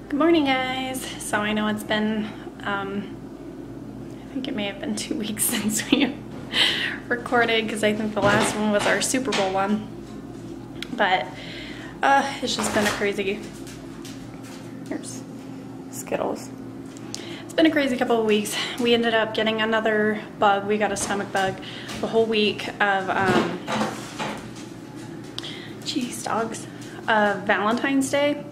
Good morning, guys. So I know it's been, I think it may have been 2 weeks since we recorded, because I think the last one was our Super Bowl one. But it's just been a crazy, here's Skittles. It's been a crazy couple of weeks. We ended up getting another bug. We got a stomach bug the whole week of, geez, dogs, Valentine's Day.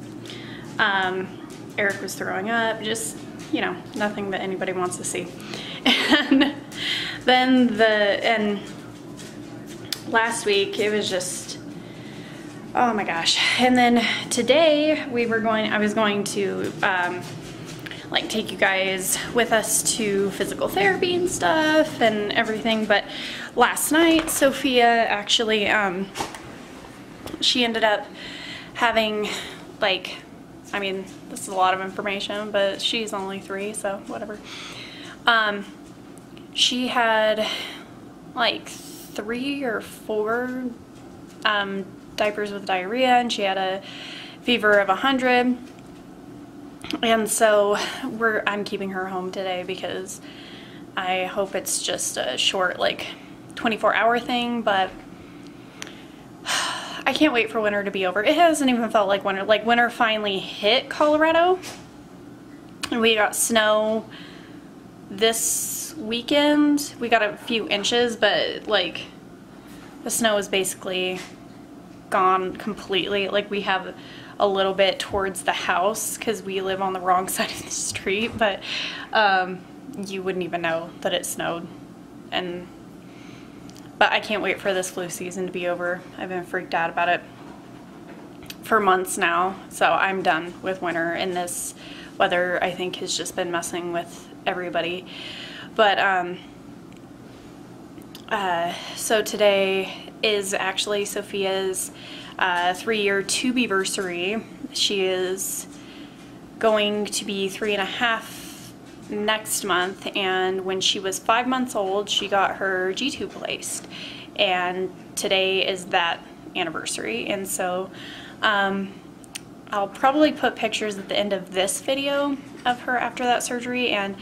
Eric was throwing up, just, you know, nothing that anybody wants to see. And then last week it was just, oh my gosh. And then today I was going to like take you guys with us to physical therapy and stuff and everything, but last night Sophia actually she ended up having, like, I mean, this is a lot of information, but she's only 3, so whatever. She had like 3 or 4 diapers with diarrhea, and she had a fever of 100. And so I'm keeping her home today because I hope it's just a short, like, 24-hour thing, but I can't wait for winter to be over. It hasn't even felt like winter. Like, winter finally hit Colorado, and we got snow this weekend. We got a few inches, but like the snow is basically gone completely. Like, we have a little bit towards the house because we live on the wrong side of the street, but you wouldn't even know that it snowed. But I can't wait for this flu season to be over. I've been freaked out about it for months now, so I'm done with winter, and this weather, I think, has just been messing with everybody. But so today is actually Sophia's 3-year Tubie-versary. She is going to be 3.5 next month, and when she was 5 months old she got her G-tube placed, and today is that anniversary. And so I'll probably put pictures at the end of this video of her after that surgery, and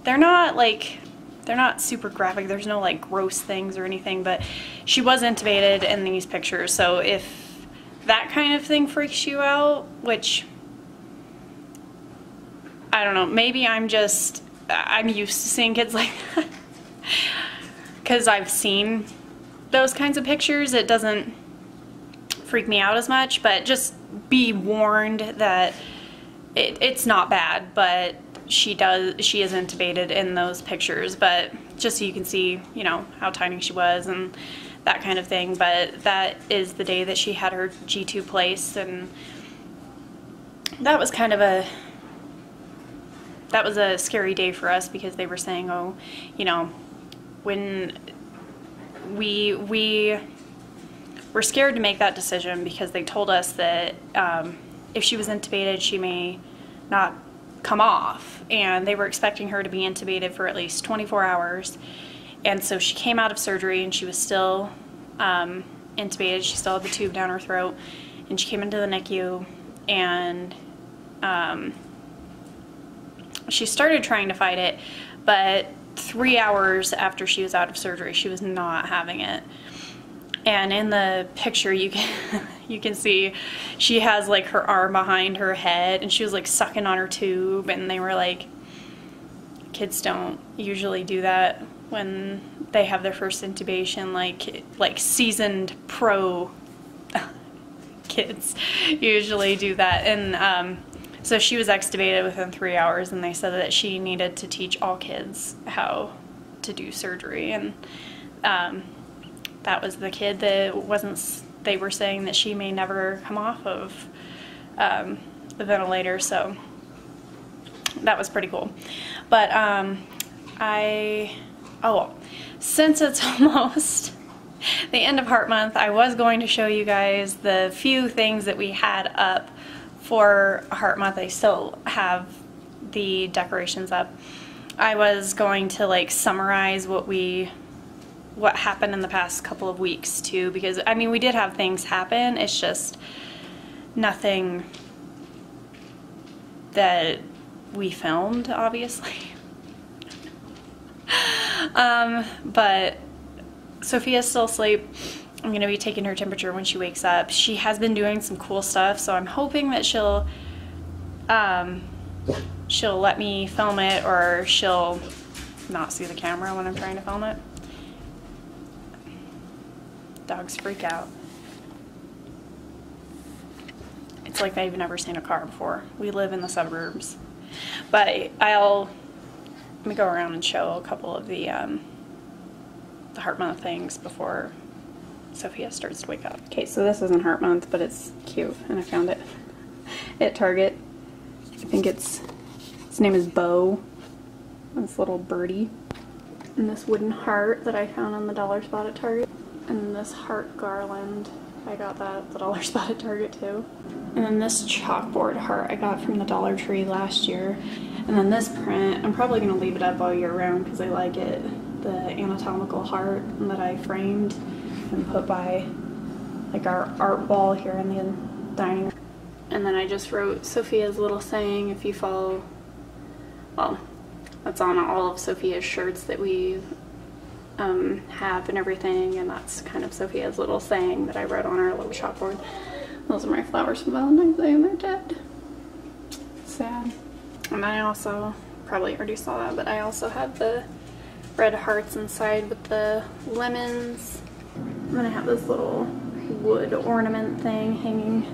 they're not super graphic. There's no like gross things or anything, but she was intubated in these pictures, so if that kind of thing freaks you out, which I don't know, maybe I'm used to seeing kids like that because I've seen those kinds of pictures. It doesn't freak me out as much, but just be warned that it's not bad, but she is intubated in those pictures, but just so you can see, you know, how tiny she was and that kind of thing. But that is the day that she had her G-tube placed, and that was kind of a scary day for us, because they were saying, oh, you know, when we were scared to make that decision because they told us that if she was intubated she may not come off, and they were expecting her to be intubated for at least 24 hours. And so she came out of surgery and she was still intubated. She still had the tube down her throat, and she came into the NICU, and she started trying to fight it, but 3 hours after she was out of surgery, she was not having it. And in the picture, you can see she has like her arm behind her head, and she was like sucking on her tube, and they were like, kids don't usually do that when they have their first intubation. Like seasoned pro kids usually do that. And so she was extubated within 3 hours, and they said that she needed to teach all kids how to do surgery. And that was the kid that they were saying that she may never come off of the ventilator, so that was pretty cool. But since it's almost the end of Heart Month, I was going to show you guys the few things that we had up for Heart Month. I still have the decorations up. I was going to like summarize what happened in the past couple of weeks too, because I mean, we did have things happen, it's just nothing that we filmed, obviously. But Sophia's still asleep. I'm gonna be taking her temperature when she wakes up. She has been doing some cool stuff, so I'm hoping that she'll let me film it, or she'll not see the camera when I'm trying to film it. Dogs freak out. It's like they've never seen a car before. We live in the suburbs. But let me go around and show a couple of the heart month things before Sophia starts to wake up. Okay, so this isn't heart month, but it's cute, and I found it at Target. I think its name is Bo. This little birdie. And this wooden heart that I found on the dollar spot at Target. And this heart garland, I got that at the dollar spot at Target too. And then this chalkboard heart I got from the Dollar Tree last year. And then this print, I'm probably gonna leave it up all year round because I like it. The anatomical heart that I framed and put by like our art wall here in the dining room. And then I just wrote Sophia's little saying, if you follow, well, that's on all of Sophia's shirts that we have and everything, and that's kind of Sophia's little saying that I wrote on our little chalkboard. Those are my flowers from Valentine's Day and they're dead. Sad. And I also, probably already saw that, but I also have the red hearts inside with the lemons. And then I have this little wood ornament thing hanging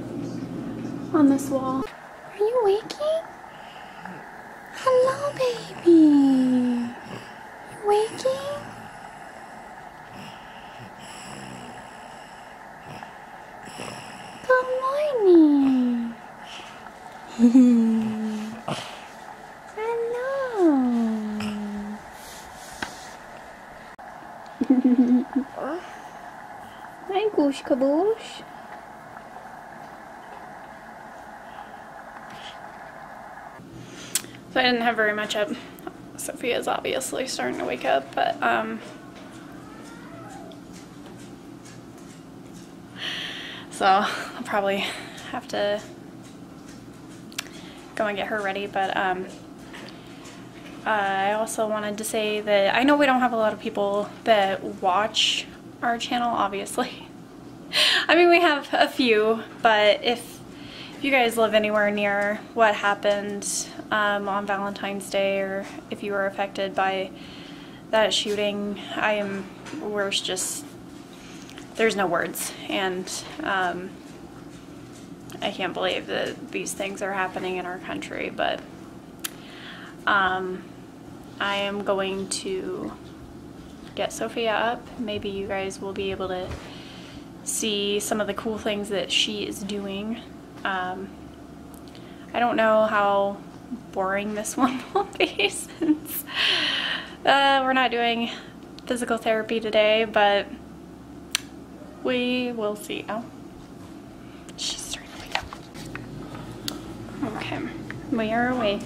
on this wall. Are you waking? Hello, baby. You waking? Good morning. Hello. Hi, Goosh Kaboosh. So I didn't have very much up. Sophia's obviously starting to wake up, but so I'll probably have to go and get her ready, but I also wanted to say that I know we don't have a lot of people that watch our channel, obviously. I mean, we have a few, but if you guys live anywhere near what happened on Valentine's Day, or if you were affected by that shooting, there's no words, and I can't believe that these things are happening in our country, but I am going to get Sophia up. Maybe you guys will be able to see some of the cool things that she is doing. I don't know how boring this one will be since we're not doing physical therapy today, but we will see. Oh, she's starting to wake up. Okay, we are awake.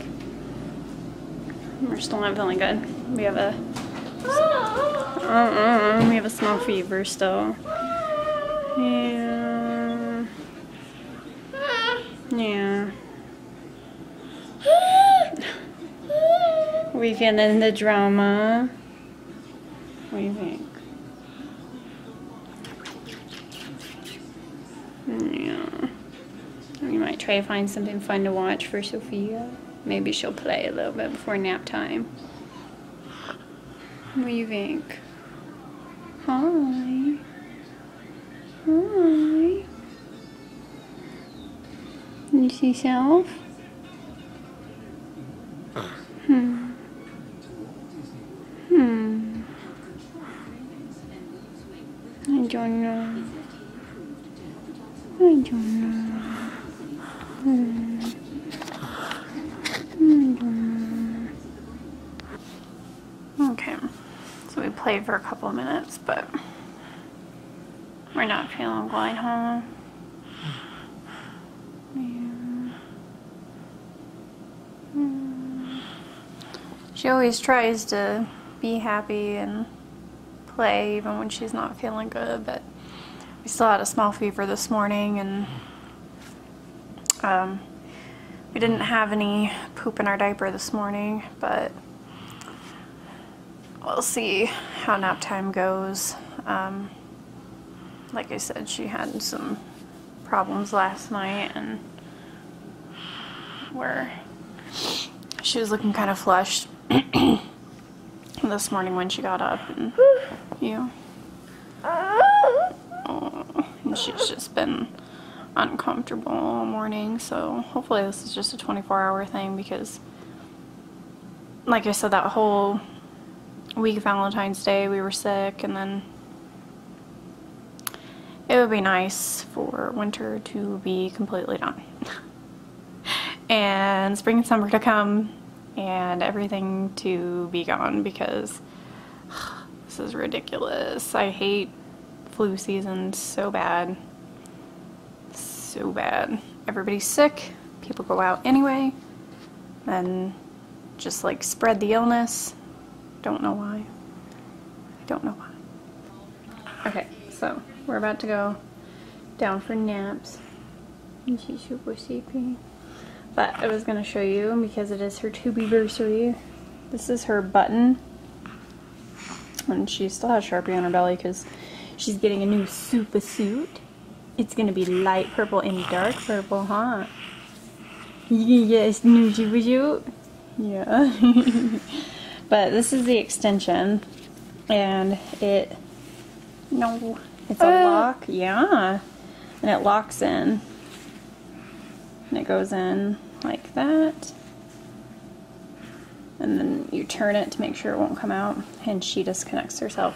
We're still not feeling good. We have a we have a small fever still. Yeah. Yeah. We feeling the drama. What do you think? Yeah. We might try to find something fun to watch for Sophia. Maybe she'll play a little bit before nap time. What do you think? Hi. Hi. You see self? I don't know. I don't know. Okay, so we played for a couple of minutes, but we're not feeling good, huh? She always tries to be happy and play even when she's not feeling good, but we still had a small fever this morning, and We didn't have any poop in our diaper this morning, but we'll see how nap time goes. Like I said, she had some problems last night, and where she was looking kind of flushed this morning when she got up, and and she's just been uncomfortable all morning. So hopefully this is just a 24-hour thing, because like I said, that whole week of Valentine's Day we were sick, and then it would be nice for winter to be completely done and spring and summer to come and everything to be gone, because this is ridiculous. I hate flu season so bad. So bad. Everybody's sick, people go out anyway, then just like spread the illness. Don't know why. I don't know why. Okay, so we're about to go down for naps. And she's super sleepy. But I was going to show you, because it is her Tubie-versary. This is her button. And she still has Sharpie on her belly because she's getting a new super suit. It's going to be light purple and dark purple, huh? You can get a new super suit? Yeah. But this is the extension. And it's a lock. Yeah. And it locks in. And it goes in like that. And then you turn it to make sure it won't come out. And she disconnects herself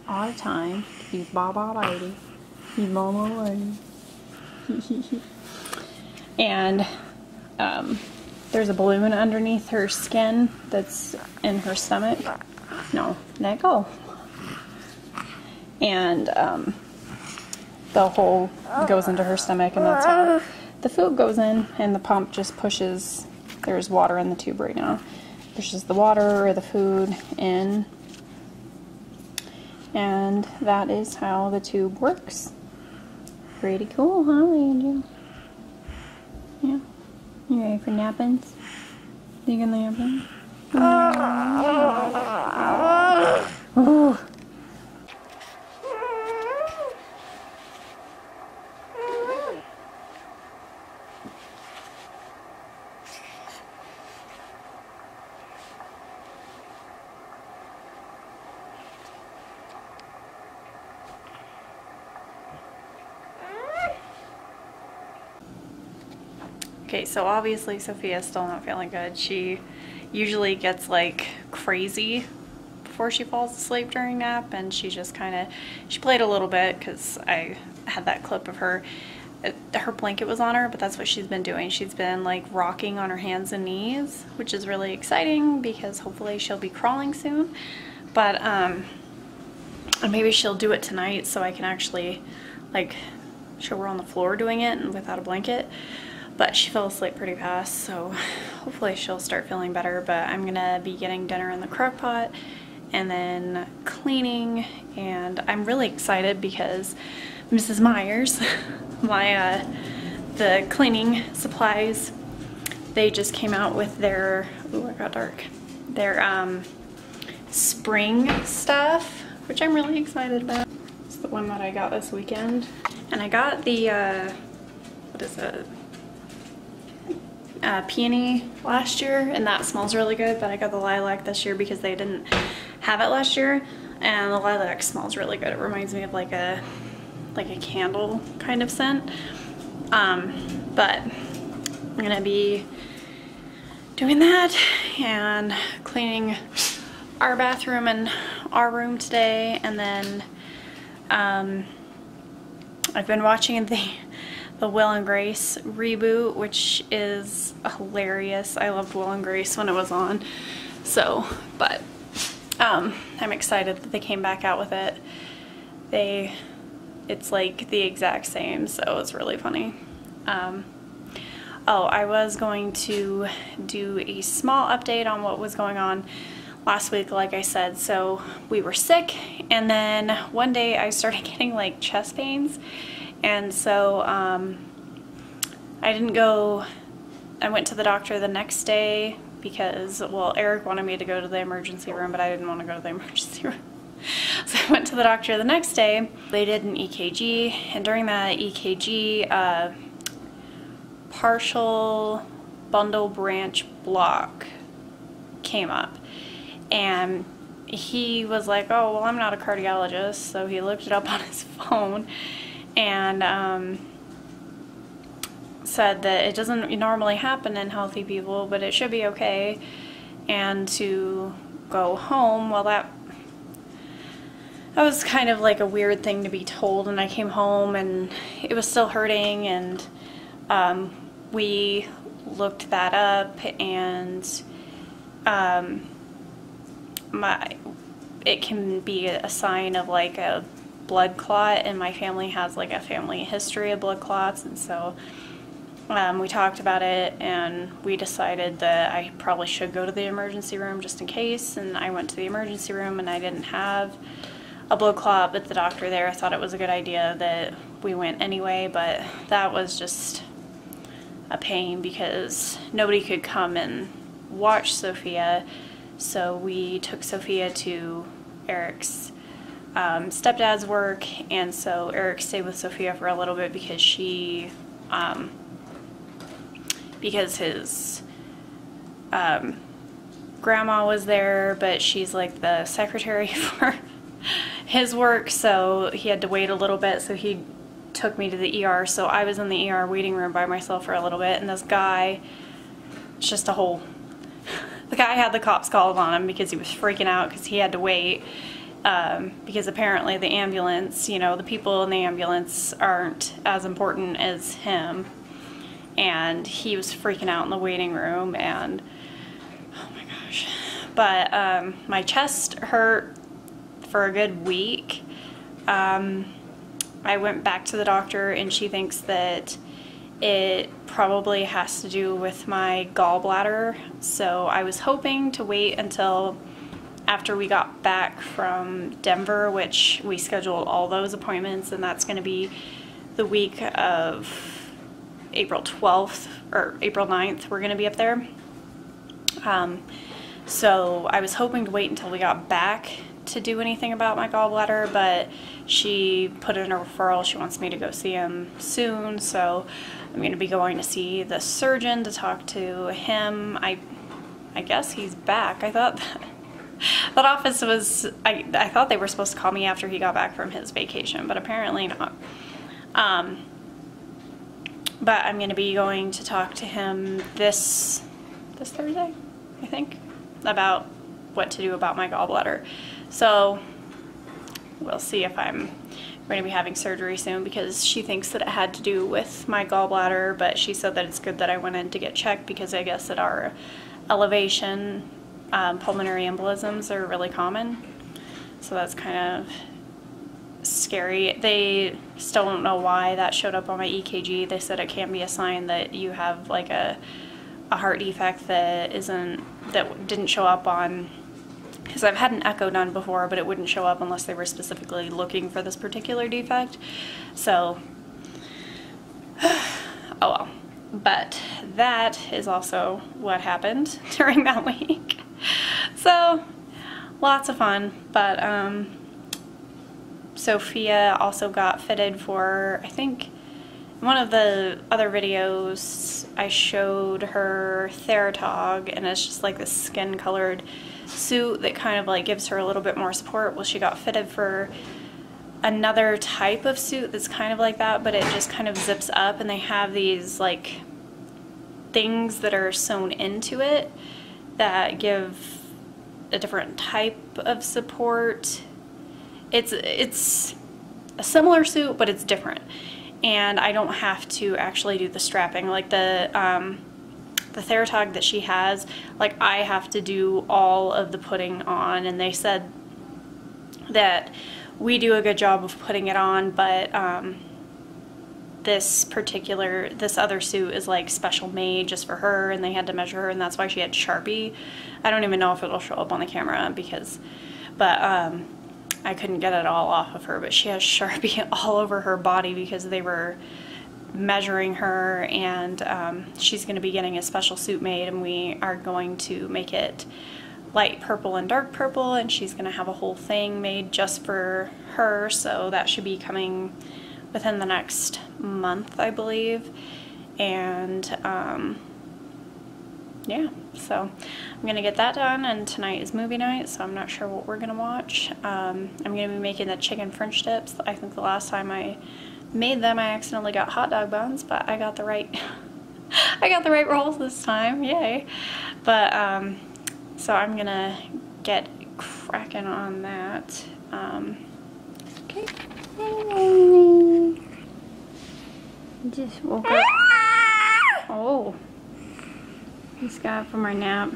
all the time. You baba lady. You mama lady. And there's a balloon underneath her skin that's in her stomach. No, let go. And the hole goes into her stomach, and that's how the food goes in, and the pump just pushes, there's water in the tube right now, pushes the water or the food in, and that is how the tube works. Pretty cool, huh, Angel? Yeah. You ready for nappins? You can nappin'? Oh. Okay, so obviously Sophia's still not feeling good. She usually gets like crazy before she falls asleep during nap, and she just she played a little bit because I had that clip of her. Her blanket was on her, but that's what she's been doing. She's been like rocking on her hands and knees, which is really exciting because hopefully she'll be crawling soon. But and maybe she'll do it tonight so I can actually like show her on the floor doing it and without a blanket. But she fell asleep pretty fast, so hopefully she'll start feeling better. But I'm gonna be getting dinner in the crock pot and then cleaning, and I'm really excited because Mrs. Myers, the cleaning supplies, they just came out with their, ooh, it got dark, their spring stuff, which I'm really excited about. It's the one that I got this weekend. And I got the, what is it? Peony last year, and that smells really good, but I got the lilac this year because they didn't have it last year, and the lilac smells really good. It reminds me of like a candle kind of scent. But I'm gonna be doing that and cleaning our bathroom and our room today, and then I've been watching the Will and Grace reboot, which is hilarious. I loved Will and Grace when it was on. So, but I'm excited that they came back out with it. It's like the exact same, so it's really funny. Oh, I was going to do a small update on what was going on last week, like I said. So we were sick, and then one day I started getting like chest pains. And so I didn't go I went to the doctor the next day because, well, Eric wanted me to go to the emergency room, but I didn't want to go to the emergency room. So I went to the doctor the next day. They did an EKG, and during that EKG, partial bundle branch block came up. And he was like, oh, well, I'm not a cardiologist, so he looked it up on his phone and said that it doesn't normally happen in healthy people, but it should be okay, and to go home. Well, that was kind of like a weird thing to be told, and I came home and it was still hurting, and we looked that up, and it can be a sign of like a blood clot, and my family has like a family history of blood clots, and so we talked about it, and we decided that I probably should go to the emergency room just in case. And I went to the emergency room, and I didn't have a blood clot, but the doctor there thought it was a good idea that we went anyway. But that was just a pain because nobody could come and watch Sophia, so we took Sophia to Eric's stepdad's work, and so Eric stayed with Sophia for a little bit because because his grandma was there, but she's like the secretary for his work, so he had to wait a little bit, so he took me to the ER. So I was in the ER waiting room by myself for a little bit, and this guy, it's just a whole, the guy had the cops called on him because he was freaking out because he had to wait, because apparently the ambulance, you know, the people in the ambulance aren't as important as him. And he was freaking out in the waiting room, and oh my gosh. But my chest hurt for a good week. I went back to the doctor, and she thinks that it probably has to do with my gallbladder. So I was hoping to wait until after we got back from Denver, which we scheduled all those appointments, and that's going to be the week of April 12th or April 9th. We're going to be up there. So I was hoping to wait until we got back to do anything about my gallbladder, but she put in a referral. She wants me to go see him soon, so I'm going to be going to see the surgeon to talk to him. I guess he's back. I thought that office was, I thought they were supposed to call me after he got back from his vacation, but apparently not. But I'm going to be going to talk to him this Thursday, I think, about what to do about my gallbladder. So we'll see if I'm going to be having surgery soon, because she thinks that it had to do with my gallbladder, but she said that it's good that I went in to get checked because I guess at our elevation, pulmonary embolisms are really common. So that's kind of scary. They still don't know why that showed up on my EKG. They said it can be a sign that you have like a heart defect that didn't show up on, because I've had an echo done before, but it wouldn't show up unless they were specifically looking for this particular defect. So oh well. But that is also what happened during that week. So lots of fun. But Sophia also got fitted for, I think, one of the other videos I showed her Theratog, and it's just like this skin-colored suit that kind of like gives her a little bit more support. Well, she got fitted for another type of suit that's kind of like that, but it just kind of zips up, and they have these like things that are sewn into it that give a different type of support. It's a similar suit, but it's different, and I don't have to actually do the strapping like the Theratog that she has. Like, I have to do all of the putting on, and they said that we do a good job of putting it on, but this other suit is like special made just for her, and they had to measure her, and that's why she had Sharpie. I don't even know if it'll show up on the camera but I couldn't get it all off of her, but she has Sharpie all over her body because they were measuring her, and she's going to be getting a special suit made, and we are going to make it light purple and dark purple, and she's going to have a whole thing made just for her, so that should be coming within the next month, I believe. And yeah, so I'm gonna get that done, and tonight is movie night, so I'm not sure what we're gonna watch. I'm gonna be making the chicken French dips. I think the last time I made them I accidentally got hot dog buns, but I got the right I got the right rolls this time, yay. But so I'm gonna get cracking on that. Okay. Just woke up. Oh, just got up from our nap.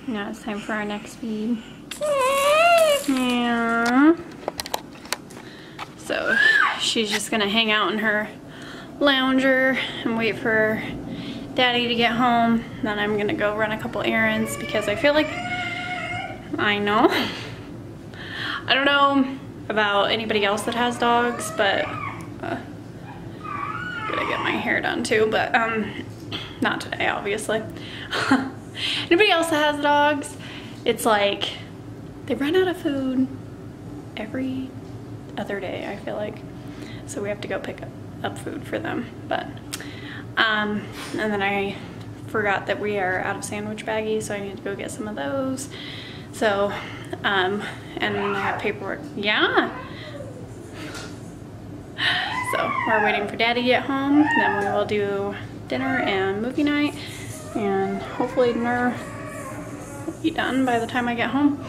Now it's time for our next feed. Yeah. So she's just gonna hang out in her lounger and wait for Daddy to get home. Then I'm gonna go run a couple errands because I feel like, I know, I don't know about anybody else that has dogs, but gotta get my hair done too, but not today, obviously. Anybody else that has dogs, it's like they run out of food every other day, I feel like. So we have to go pick up food for them. But and then I forgot that we are out of sandwich baggies, so I need to go get some of those. So and I have paperwork. Yeah. So we're waiting for Daddy to get home, then we will do dinner and movie night, and hopefully dinner will be done by the time I get home.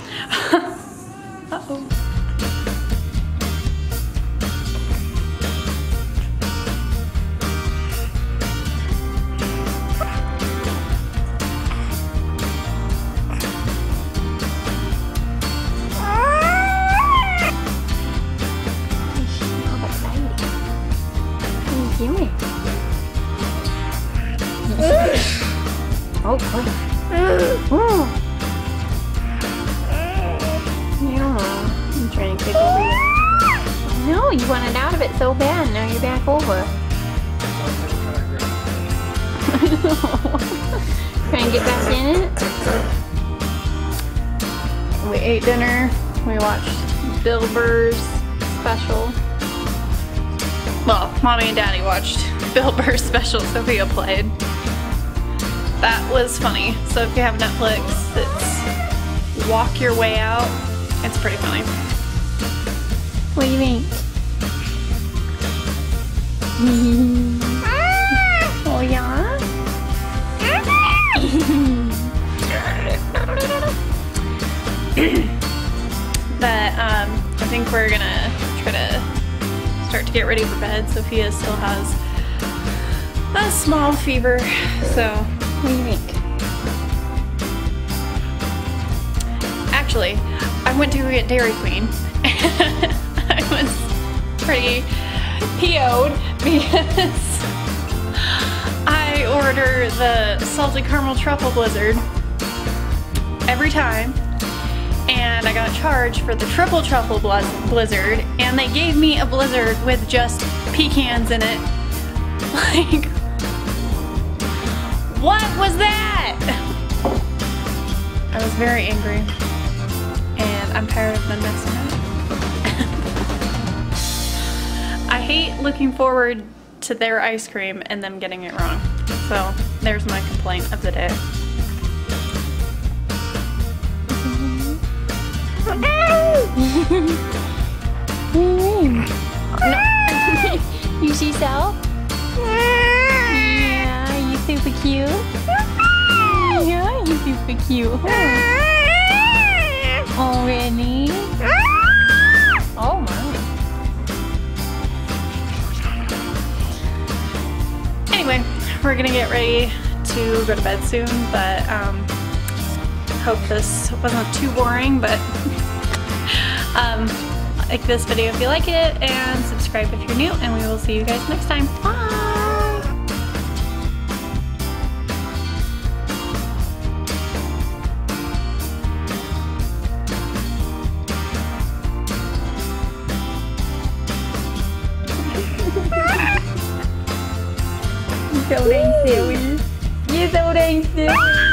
Uh-oh. Oh, boy. Oh. Yeah, I'm trying to kick over you. No, you wanted out of it so bad. Now you're back over. Trying to get back in it. We ate dinner. We watched Bill Burr's special. Well, Mommy and Daddy watched Bill Burr's special. Sophia played. That was funny. So if you have Netflix, it's Walk Your Way Out. It's pretty funny. What do you think? Oh yeah? But I think we're gonna try to start to get ready for bed. Sophia still has a small fever, so what do you think? Actually, I went to get Dairy Queen. I was pretty PO'd because I order the salted caramel truffle blizzard every time, and I got charged for the triple truffle blizzard, and they gave me a blizzard with just pecans in it. Like, what was that? I was very angry, and I'm tired of them messing up. I hate looking forward to their ice cream and them getting it wrong. So there's my complaint of the day. No. You see Sal? Yeah, you super cute. Yeah, you super cute. Oh, really? Oh my. Anyway, we're gonna get ready to go to bed soon, but hope this wasn't too boring, but like this video if you like it, and subscribe if you're new, and we will see you guys next time. Bye! birthday.